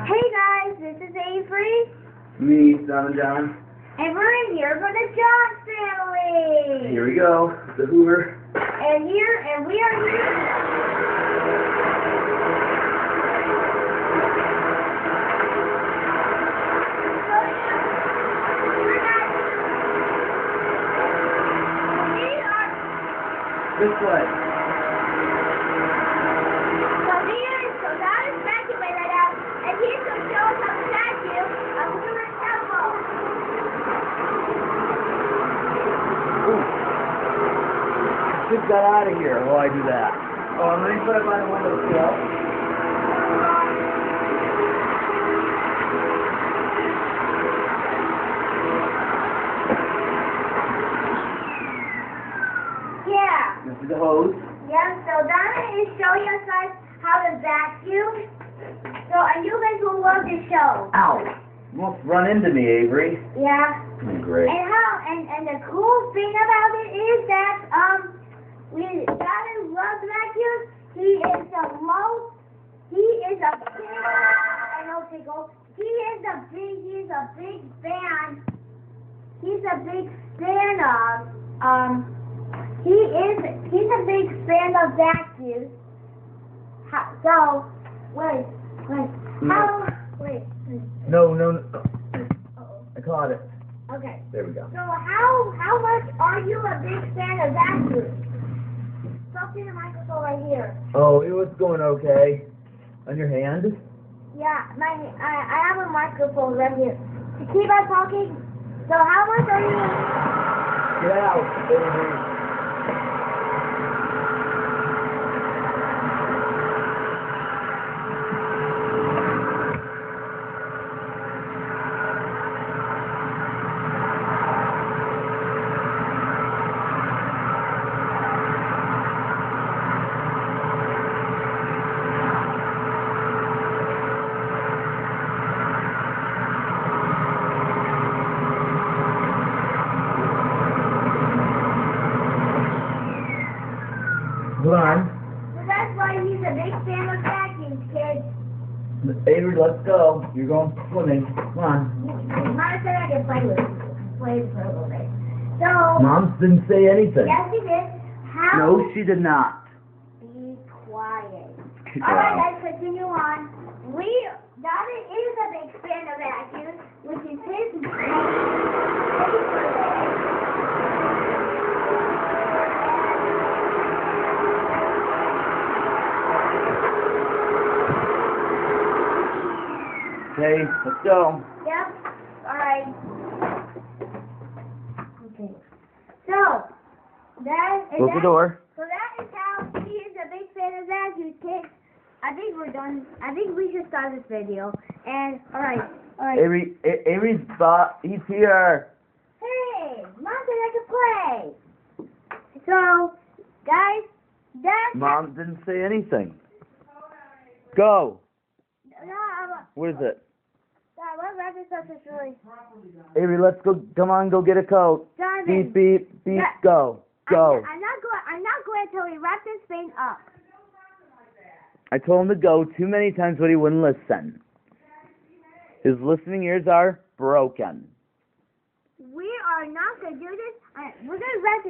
Hey guys, this is Avery. Me, Son and John. And we're in here for the John family. Here we go. The Hoover. And we are here. This way. So that is vacuum right now, and he's going to show us how to vacuum a Hoover temple. Ooh. Just got out of here while I do that. Oh, let me put it by the windowsill. Yeah. This is the hose. Yeah, so Donna is showing us guys how to vacuum. So, and you guys will love the show. Ow! You almost run into me, Avery. Yeah. Oh, great. And the cool thing about it is that Donna loves vacuum. He is a big fan. He's a big fan of he's a big fan of vacuums. So wait. No. Uh-oh. I caught it. Okay. There we go. So how much are you a big fan of vacuums? Talk to the microphone right here. Oh, it was going okay. On your hand? Yeah, I have a microphone right here. To keep on talking. So how much are you? Get out, Avery. Come on. So that's why he's a big fan of vacuums, kids. Avery, let's go. You're going swimming. Come on. Mama said I could play with him. Play for a little bit. So Mom didn't say anything. yes, he did. How? No, she did not. Be quiet. Good All right, job. guys, continue on. Donna is a big fan of vacuums, which is his favorite. Okay, let's go. Yep. All right. Okay. So Close the door. So that is how he is a big fan of vacuums, kids. I think we're done. I think we should start this video. And all right. Avery's he's here. Hey, Mom said I could play. So, guys, that's Mom didn't say anything. Go. What is it? what record stuff is really? Avery, let's go. Come on, go get a coat. Jonathan, Beep, Yeah. go. Go. I'm not going until we wrap this thing up. I told him to go too many times, but he wouldn't listen. His listening ears are broken. We are not going to do this. We're going to wrap this